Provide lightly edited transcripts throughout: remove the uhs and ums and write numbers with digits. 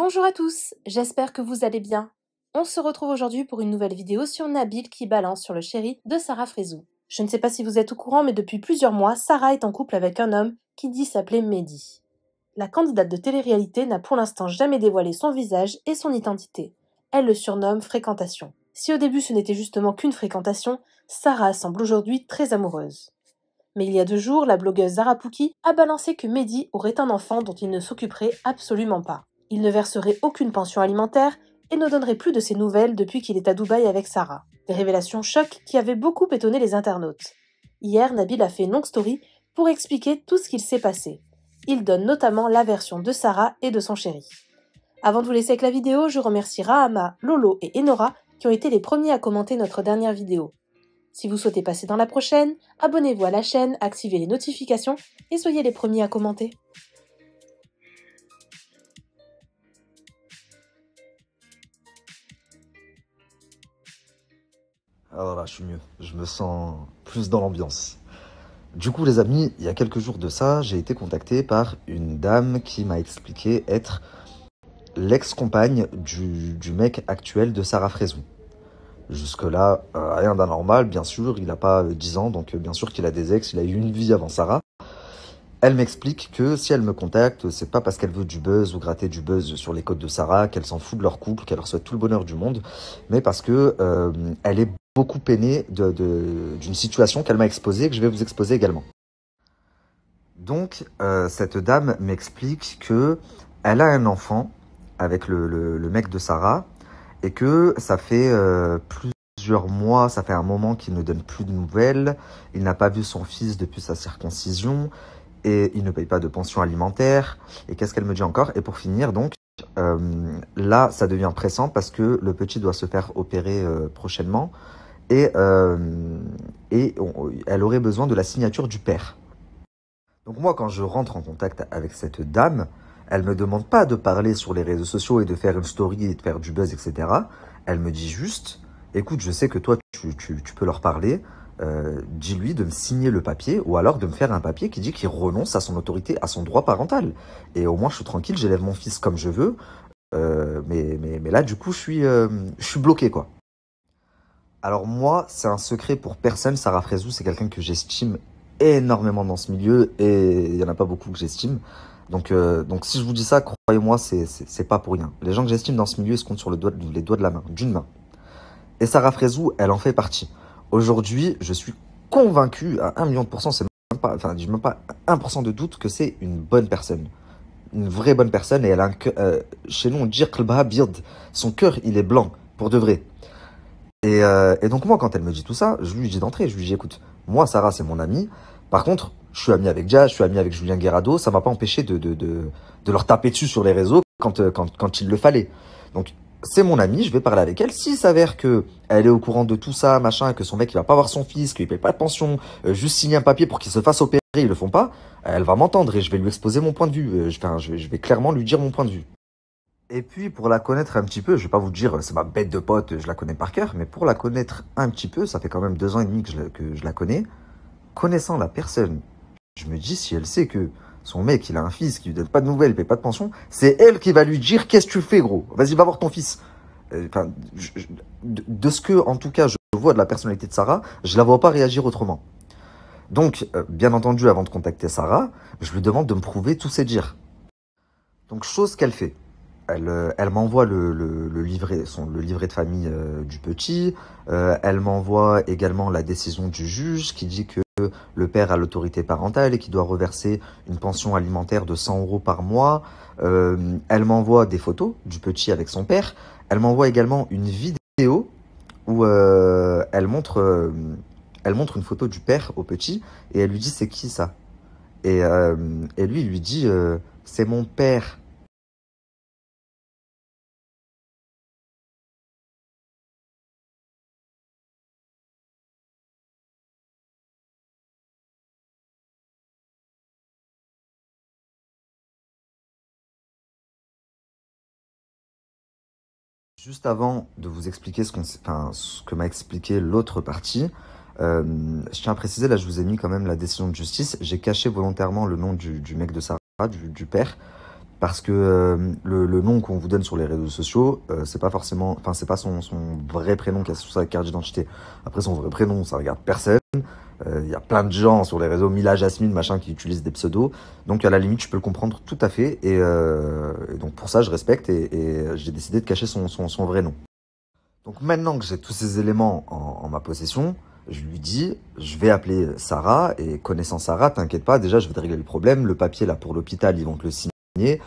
Bonjour à tous, j'espère que vous allez bien. On se retrouve aujourd'hui pour une nouvelle vidéo sur Nabil qui balance sur le chéri de Sarah Frézou. Je ne sais pas si vous êtes au courant, mais depuis plusieurs mois, Sarah est en couple avec un homme qui dit s'appeler Mehdi. La candidate de télé-réalité n'a pour l'instant jamais dévoilé son visage et son identité. Elle le surnomme Fréquentation. Si au début ce n'était justement qu'une fréquentation, Sarah semble aujourd'hui très amoureuse. Mais il y a 2 jours, la blogueuse Zara Pouki a balancé que Mehdi aurait un enfant dont il ne s'occuperait absolument pas. Il ne verserait aucune pension alimentaire et ne donnerait plus de ses nouvelles depuis qu'il est à Dubaï avec Sarah. Des révélations chocs qui avaient beaucoup étonné les internautes. Hier, Nabil a fait une longue story pour expliquer tout ce qu'il s'est passé. Il donne notamment la version de Sarah et de son chéri. Avant de vous laisser avec la vidéo, je remercie Rahama, Lolo et Enora qui ont été les premiers à commenter notre dernière vidéo. Si vous souhaitez passer dans la prochaine, abonnez-vous à la chaîne, activez les notifications et soyez les premiers à commenter. Alors là, je suis mieux. Je me sens plus dans l'ambiance. Du coup, les amis, il y a quelques jours de ça, j'ai été contacté par une dame qui m'a expliqué être l'ex-compagne du mec actuel de Sarah Frézou. Jusque-là, rien d'anormal, bien sûr. Il n'a pas 10 ans, donc bien sûr qu'il a des ex. Il a eu une vie avant Sarah. Elle m'explique que si elle me contacte, c'est pas parce qu'elle veut du buzz ou gratter du buzz sur les côtes de Sarah, qu'elle s'en fout de leur couple, qu'elle leur souhaite tout le bonheur du monde, mais parce que elle est beaucoup peinée d'une situation qu'elle m'a exposée et que je vais vous exposer également. Donc, cette dame m'explique que elle a un enfant avec le mec de Sarah et que ça fait plusieurs mois, ça fait un moment qu'il ne donne plus de nouvelles, il n'a pas vu son fils depuis sa circoncision, et il ne paye pas de pension alimentaire. Et qu'est-ce qu'elle me dit encore? Et pour finir, donc, là, ça devient pressant parce que le petit doit se faire opérer prochainement. Et elle aurait besoin de la signature du père. Donc moi, quand je rentre en contact avec cette dame, elle ne me demande pas de parler sur les réseaux sociaux et de faire une story et de faire du buzz, etc. Elle me dit juste, écoute, je sais que toi, tu peux leur parler. Dis-lui de me signer le papier ou alors de me faire un papier qui dit qu'il renonce à son autorité, à son droit parental. Et au moins, je suis tranquille, j'élève mon fils comme je veux. Mais là, du coup, je suis bloqué, quoi. Alors moi, c'est un secret pour personne. Sarah Frézou, c'est quelqu'un que j'estime énormément dans ce milieu et il n'y en a pas beaucoup que j'estime. Donc si je vous dis ça, croyez-moi, c'est pas pour rien. Les gens que j'estime dans ce milieu, ils se comptent sur les doigts de la main, d'une main. Et Sarah Frézou, elle en fait partie. Aujourd'hui, je suis convaincu à 1 million de pourcents, c'est même pas, enfin, j'ai même pas 1% de doute que c'est une bonne personne. Une vraie bonne personne et elle a un cœur, chez nous on dit qlbaha byad. Son cœur, il est blanc, pour de vrai. Et donc moi, quand elle me dit tout ça, je lui dis d'entrée, je lui dis écoute, moi Sarah c'est mon amie, par contre, je suis ami avec Dia, je suis ami avec Julien Guerrado, ça m'a pas empêché de leur taper dessus sur les réseaux quand il le fallait. Donc c'est mon amie, je vais parler avec elle. S'il s'avère que elle est au courant de tout ça, machin, que son mec il va pas voir son fils, qu'il paye pas de pension, juste signer un papier pour qu'il se fasse opérer, ils le font pas, elle va m'entendre et je vais lui exposer mon point de vue. Je vais clairement lui dire mon point de vue. Et puis pour la connaître un petit peu, je vais pas vous dire c'est ma bête de pote, je la connais par cœur, mais pour la connaître un petit peu, ça fait quand même 2 ans et demi que je la connais. Connaissant la personne, je me dis si elle sait que son mec il a un fils qui lui donne pas de nouvelles, il paye pas de pension, c'est elle qui va lui dire qu'est-ce que tu fais gros, vas-y va voir ton fils. Enfin, de ce que en tout cas je vois de la personnalité de Sarah, je la vois pas réagir autrement. Donc bien entendu avant de contacter Sarah, je lui demande de me prouver tous ses dires. Donc chose qu'elle fait. Elle m'envoie le livret de famille du petit. Elle m'envoie également la décision du juge qui dit que le père a l'autorité parentale et qu'il doit reverser une pension alimentaire de 100 € par mois. Elle m'envoie des photos du petit avec son père. Elle m'envoie également une vidéo où elle montre une photo du père au petit et elle lui dit c'est qui ça? Et lui il lui dit c'est mon père. Juste avant de vous expliquer ce que m'a expliqué l'autre partie, je tiens à préciser, là je vous ai mis quand même la décision de justice. J'ai caché volontairement le nom du mec de Sarah, du père, parce que le nom qu'on vous donne sur les réseaux sociaux, c'est pas forcément, enfin c'est pas son vrai prénom qui est sur sa carte d'identité. Après son vrai prénom, ça regarde personne. Il y a plein de gens sur les réseaux, Mila, Jasmine, machin, qui utilisent des pseudos. Donc à la limite, je peux le comprendre tout à fait. Et donc pour ça, je respecte et j'ai décidé de cacher son vrai nom. Donc maintenant que j'ai tous ces éléments en ma possession, je lui dis, je vais appeler Sarah et connaissant Sarah, t'inquiète pas, déjà je vais te régler le problème. Le papier là pour l'hôpital, ils vont te le signer.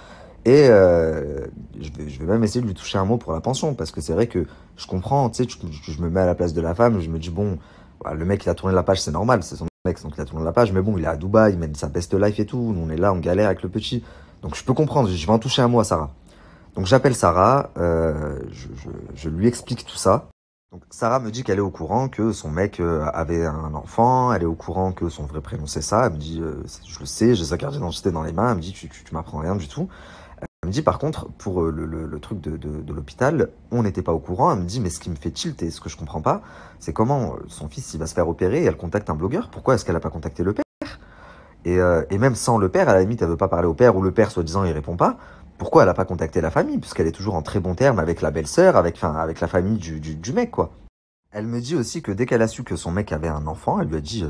Et je vais même essayer de lui toucher un mot pour la pension, parce que c'est vrai que je comprends, tu sais, je me mets à la place de la femme, je me dis, bon, bah, le mec il a tourné la page, c'est normal, c'est son mec, donc il a tourné la page, mais bon, il est à Dubaï, il mène sa best life et tout, nous on est là, on galère avec le petit. Donc je peux comprendre, je vais en toucher un mot à Sarah. Donc j'appelle Sarah, je lui explique tout ça. Donc Sarah me dit qu'elle est au courant que son mec avait un enfant, elle est au courant que son vrai prénom c'est ça, elle me dit, je le sais, j'ai sa carte d'identité dans les mains, elle me dit, tu m'apprends rien du tout. Elle me dit par contre, pour le truc de l'hôpital, on n'était pas au courant. Elle me dit, mais ce qui me fait tilt et ce que je comprends pas, c'est comment son fils il va se faire opérer et elle contacte un blogueur. Pourquoi est-ce qu'elle n'a pas contacté le père et même sans le père, à la limite, elle veut pas parler au père ou le père, soi-disant, il répond pas. Pourquoi elle n'a pas contacté la famille? Puisqu'elle est toujours en très bon terme avec la belle-sœur, avec la famille du mec, quoi. Elle me dit aussi que dès qu'elle a su que son mec avait un enfant, elle lui a dit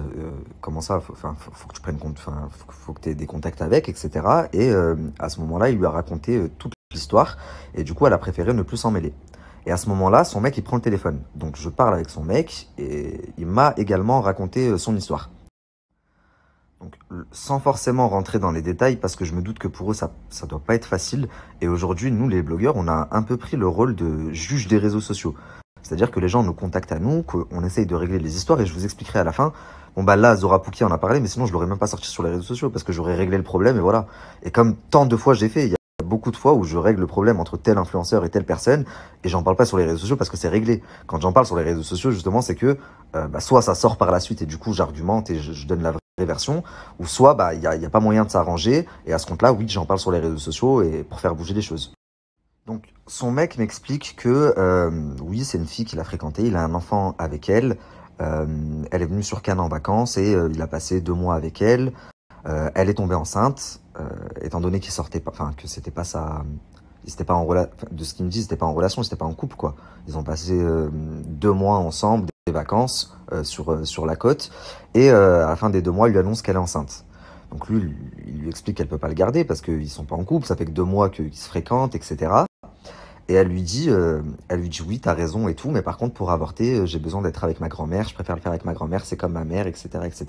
comment ça, faut que tu prennes compte, faut que tu aies des contacts avec, etc. Et à ce moment-là, il lui a raconté toute l'histoire et du coup, elle a préféré ne plus s'en mêler. Et à ce moment-là, son mec, il prend le téléphone. Donc je parle avec son mec et il m'a également raconté son histoire. Donc, sans forcément rentrer dans les détails, parce que je me doute que pour eux, ça doit pas être facile. Et aujourd'hui, nous, les blogueurs, on a un peu pris le rôle de juge des réseaux sociaux. C'est-à-dire que les gens nous contactent à nous, qu'on essaye de régler les histoires, et je vous expliquerai à la fin. Bon bah là, Zora Pouki en a parlé, mais sinon je l'aurais même pas sorti sur les réseaux sociaux, parce que j'aurais réglé le problème, et voilà. Et comme tant de fois j'ai fait, il y a beaucoup de fois où je règle le problème entre tel influenceur et telle personne, et j'en parle pas sur les réseaux sociaux parce que c'est réglé. Quand j'en parle sur les réseaux sociaux, justement, c'est que soit ça sort par la suite, et du coup j'argumente et je donne la vraie version, ou soit bah il y a pas moyen de s'arranger, et à ce compte-là, oui, j'en parle sur les réseaux sociaux, et pour faire bouger les choses. Donc, son mec m'explique que oui, c'est une fille qu'il a fréquentée, il a un enfant avec elle, elle est venue sur Cannes en vacances et il a passé 2 mois avec elle. Elle est tombée enceinte, étant donné qu'il sortait pas, enfin que c'était pas sa, ils étaient pas en relation, de ce qu'il me dit, c'était pas en relation, c'était pas en couple quoi. Ils ont passé 2 mois ensemble, des vacances sur la côte, et à la fin des 2 mois, il lui annonce qu'elle est enceinte. Donc lui, il lui explique qu'elle peut pas le garder parce qu'ils sont pas en couple, ça fait que 2 mois qu'ils se fréquentent, etc. Et elle lui dit oui, t'as raison et tout, mais par contre, pour avorter, j'ai besoin d'être avec ma grand-mère, je préfère le faire avec ma grand-mère, c'est comme ma mère, etc., etc.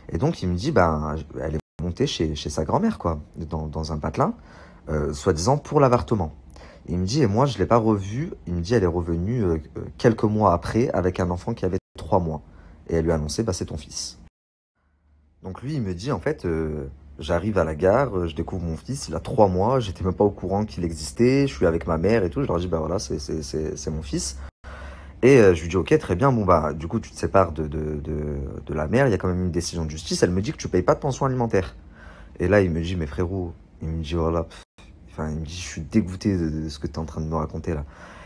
Et donc, il me dit, ben, elle est montée chez sa grand-mère, quoi, dans un patelin, soi-disant pour l'avortement. Il me dit, et moi, je l'ai pas revue, il me dit, elle est revenue quelques mois après avec un enfant qui avait 3 mois. Et elle lui a annoncé, bah, c'est ton fils. Donc lui, il me dit, en fait, j'arrive à la gare, je découvre mon fils, il a 3 mois, j'étais même pas au courant qu'il existait, je suis avec ma mère et tout, je leur dis, bah voilà, c'est mon fils. Et je lui dis, ok, très bien, bon bah, du coup, tu te sépares de la mère, il y a quand même une décision de justice, elle me dit que tu payes pas de pension alimentaire. Et là, il me dit, mais frérot, il me dit, voilà, enfin, il me dit, je suis dégoûté de ce que tu es en train de me raconter là.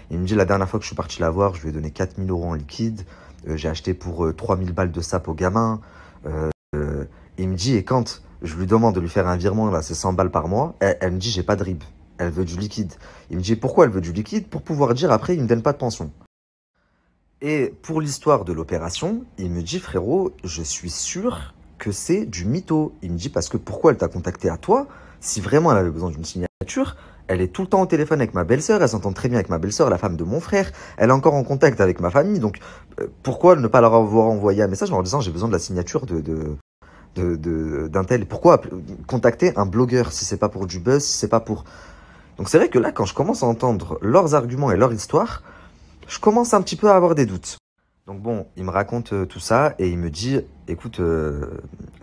Il me dit, la dernière fois que je suis parti la voir, je lui ai donné 4 000 € en liquide, j'ai acheté pour 3 000 balles de sap au gamin, il me dit, et quand je lui demande de lui faire un virement, là, c'est 100 balles par mois, elle me dit, j'ai pas de RIB. Elle veut du liquide. Il me dit, pourquoi elle veut du liquide? Pour pouvoir dire après, il me donne pas de pension. Et pour l'histoire de l'opération, il me dit, frérot, je suis sûr que c'est du mytho. Il me dit, parce que pourquoi elle t'a contacté à toi? Si vraiment elle avait besoin d'une signature, elle est tout le temps au téléphone avec ma belle-sœur, elle s'entend très bien avec ma belle-sœur, la femme de mon frère, elle est encore en contact avec ma famille, donc pourquoi ne pas leur avoir envoyé un message en leur disant, j'ai besoin de la signature d'un tel. Pourquoi contacter un blogueur si c'est pas pour du buzz, si c'est pas pour... Donc c'est vrai que là, quand je commence à entendre leurs arguments et leur histoire, je commence un petit peu à avoir des doutes. Donc bon, il me raconte tout ça et il me dit, écoute,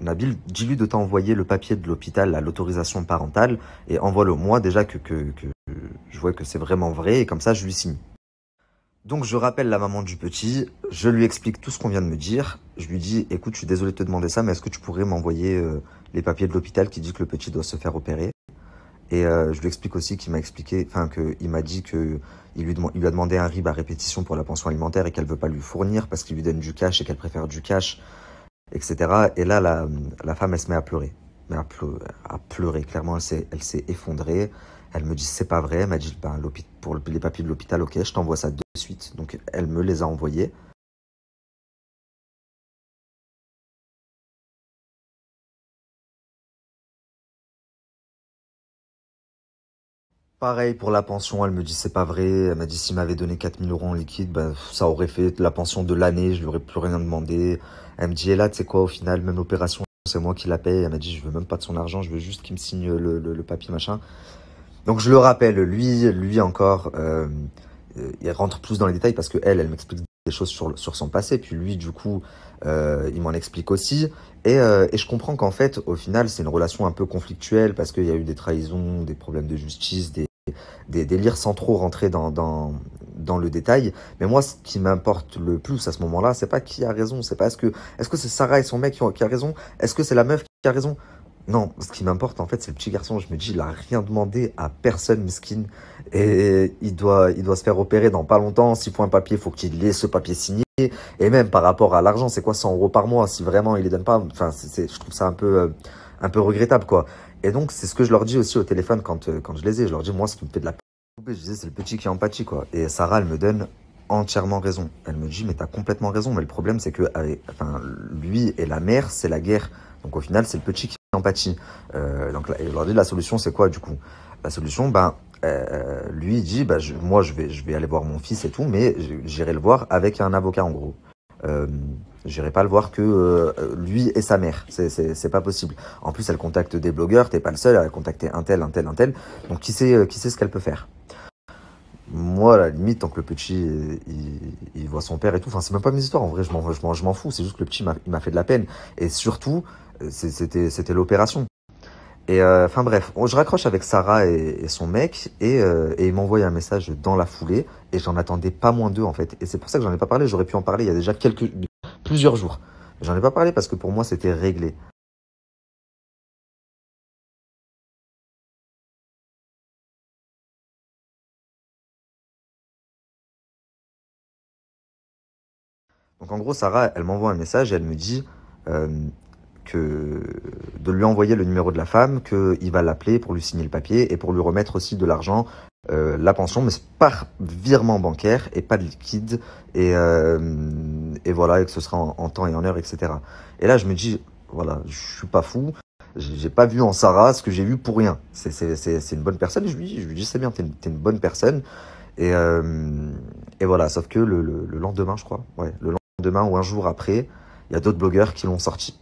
Nabil, dis-lui de t'envoyer le papier de l'hôpital, l'autorisation parentale, et envoie-le moi déjà que je vois que c'est vraiment vrai, et comme ça je lui signe. Donc je rappelle la maman du petit, je lui explique tout ce qu'on vient de me dire. Je lui dis, écoute, je suis désolé de te demander ça, mais est-ce que tu pourrais m'envoyer les papiers de l'hôpital qui disent que le petit doit se faire opérer? Et je lui explique aussi qu'il m'a expliqué, enfin qu'il m'a dit que il lui a demandé un RIB à répétition pour la pension alimentaire et qu'elle veut pas lui fournir parce qu'il lui donne du cash et qu'elle préfère du cash, etc. Et là, la femme, elle se met à pleurer. mais à pleurer. Clairement, elle s'est effondrée. Elle me dit, c'est pas vrai. Elle m'a dit, ben, pour les papiers de l'hôpital, ok, je t'envoie ça de suite. Donc, elle me les a envoyés. Pareil pour la pension, elle me dit c'est pas vrai. Elle m'a dit s'il m'avait donné 4 000 € en liquide, ben, ça aurait fait la pension de l'année, je lui aurais plus rien demandé. Elle me dit, et là, tu sais quoi, au final, même l'opération, c'est moi qui la paye. Elle m'a dit, je veux même pas de son argent, je veux juste qu'il me signe le papier, machin. Donc je le rappelle, lui encore, il rentre plus dans les détails parce que elle m'explique des choses sur son passé, puis lui, du coup, il m'en explique aussi. Et je comprends qu'en fait, au final, c'est une relation un peu conflictuelle parce qu'il y a eu des trahisons, des problèmes de justice, des délires sans trop rentrer dans le détail. Mais moi, ce qui m'importe le plus à ce moment-là, c'est pas qui a raison, c'est pas est-ce que c'est Sarah et son mec qui a raison, est-ce que c'est la meuf qui a raison. Non, ce qui m'importe en fait, c'est le petit garçon. Je me dis, il a rien demandé à personne, miskin. Et il doit se faire opérer dans pas longtemps. S'il faut un papier, il faut qu'il ait ce papier signé. Et même par rapport à l'argent, c'est quoi 100 € par mois? Si vraiment il les donne pas, enfin, je trouve ça un peu regrettable, quoi. Et donc, c'est ce que je leur dis aussi au téléphone quand je les ai. Je leur dis, moi, ce qui me fait de la peine, je disais, c'est le petit qui empathie, quoi. Et Sarah, elle me donne entièrement raison. Elle me dit, mais t'as complètement raison. Mais le problème, c'est que, enfin, lui et la mère, c'est la guerre. Donc au final, c'est le petit qui empathie. Donc aujourd'hui, la solution, c'est quoi du coup? La solution, ben, lui, il dit, ben, moi, je vais aller voir mon fils et tout, mais j'irai le voir avec un avocat, en gros. J'irai pas le voir que lui et sa mère. C'est pas possible. En plus, elle contacte des blogueurs, t'es pas le seul, elle a contacté un tel, un tel, un tel. Donc qui sait ce qu'elle peut faire? Moi, à la limite, tant que le petit, il voit son père et tout, enfin, c'est même pas mes histoires, en vrai, je m'en fous, c'est juste que le petit, il m'a fait de la peine. Et surtout, c'était l'opération. Et enfin bref, je raccroche avec Sarah et son mec, et il m'envoie un message dans la foulée, et j'en attendais pas moins d'eux, en fait. Et c'est pour ça que j'en ai pas parlé, j'aurais pu en parler il y a déjà plusieurs jours. J'en ai pas parlé parce que pour moi, c'était réglé. Donc en gros, Sarah, elle m'envoie un message et elle me dit euh, que de lui envoyer le numéro de la femme, qu'il va l'appeler pour lui signer le papier et pour lui remettre aussi de l'argent, la pension, mais c'est par virement bancaire et pas de liquide. Et voilà, et que ce sera en temps et en heure, etc. Et là, je me dis, voilà, je suis pas fou. J'ai pas vu en Sarah ce que j'ai vu pour rien. C'est une bonne personne. Je lui dis, c'est bien, t'es une bonne personne. Et, euh, et voilà, sauf que le lendemain, je crois, ouais, le lendemain ou un jour après, il y a d'autres blogueurs qui l'ont sorti.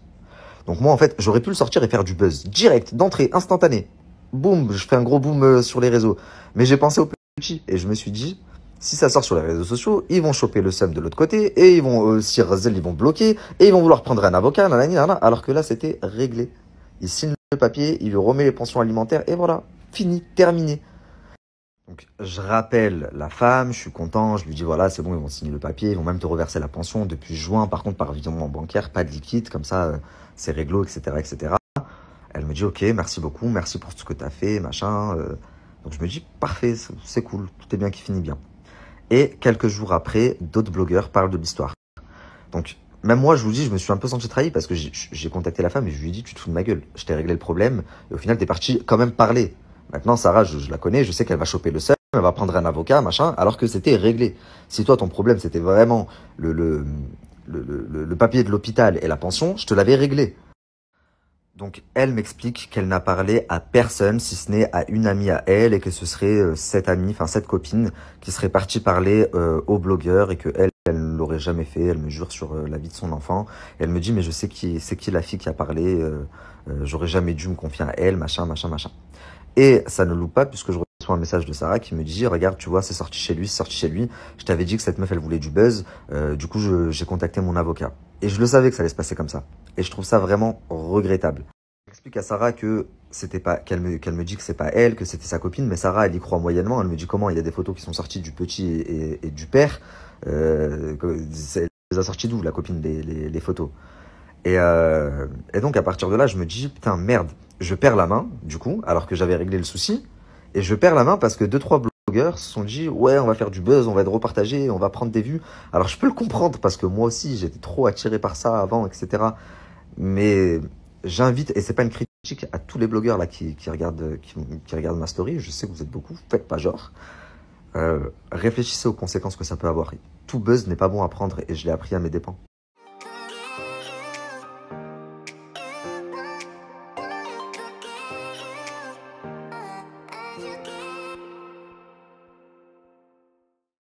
Donc moi, en fait, j'aurais pu le sortir et faire du buzz direct, d'entrée, instantané. Boum, je fais un gros boom sur les réseaux. Mais j'ai pensé au petit et je me suis dit, si ça sort sur les réseaux sociaux, ils vont choper le seum de l'autre côté et ils vont, si Razel, ils vont bloquer et ils vont vouloir prendre un avocat, nanani, nanana, alors que là, c'était réglé. Il signe le papier, il lui remet les pensions alimentaires et voilà, fini, terminé. Donc, je rappelle la femme, je suis content, je lui dis voilà, c'est bon, ils vont signer le papier, ils vont même te reverser la pension depuis juin, par contre, par virement bancaire, pas de liquide, comme ça, c'est réglo, etc., etc. Elle me dit ok, merci beaucoup, merci pour tout ce que tu as fait, machin. Donc, je me dis parfait, c'est cool, tout est bien qui finit bien. Et quelques jours après, d'autres blogueurs parlent de l'histoire. Donc, même moi, je vous dis, je me suis un peu senti trahi parce que j'ai contacté la femme et je lui ai dit, tu te fous de ma gueule, je t'ai réglé le problème. Et au final, t'es parti quand même parler. Maintenant, Sarah, je la connais, je sais qu'elle va choper le seum, elle va prendre un avocat, machin, alors que c'était réglé. Si toi, ton problème, c'était vraiment le papier de l'hôpital et la pension, je te l'avais réglé. Donc, elle m'explique qu'elle n'a parlé à personne, si ce n'est à une amie à elle, et que ce serait cette amie, enfin cette copine, qui serait partie parler au blogueur, et que elle ne l'aurait jamais fait. Elle me jure sur la vie de son enfant. Et elle me dit, mais je sais c'est qui la fille qui a parlé, j'aurais jamais dû me confier à elle, machin, machin, machin. Et ça ne loupe pas, puisque je reçois un message de Sarah qui me dit, regarde, tu vois, c'est sorti chez lui, c'est sorti chez lui. Je t'avais dit que cette meuf, elle voulait du buzz. Du coup, j'ai contacté mon avocat. Et je le savais que ça allait se passer comme ça. Et je trouve ça vraiment regrettable. J'explique à Sarah que c'était pas, qu'elle me dit que c'est pas elle, que c'était sa copine, mais Sarah, elle y croit moyennement. Elle me dit comment il y a des photos qui sont sorties du petit et du père. Elle les a sorties d'où, la copine, les photos. Et donc, à partir de là, je me dis, putain, merde, je perds la main, du coup, alors que j'avais réglé le souci. Et je perds la main parce que deux, trois blogueurs se sont dit, ouais, on va faire du buzz, on va être repartagé, on va prendre des vues. Alors, je peux le comprendre parce que moi aussi, j'étais trop attiré par ça avant, etc. Mais j'invite, et c'est pas une critique à tous les blogueurs là qui regardent ma story, je sais que vous êtes beaucoup, faites pas genre. Réfléchissez aux conséquences que ça peut avoir. Tout buzz n'est pas bon à prendre et je l'ai appris à mes dépens.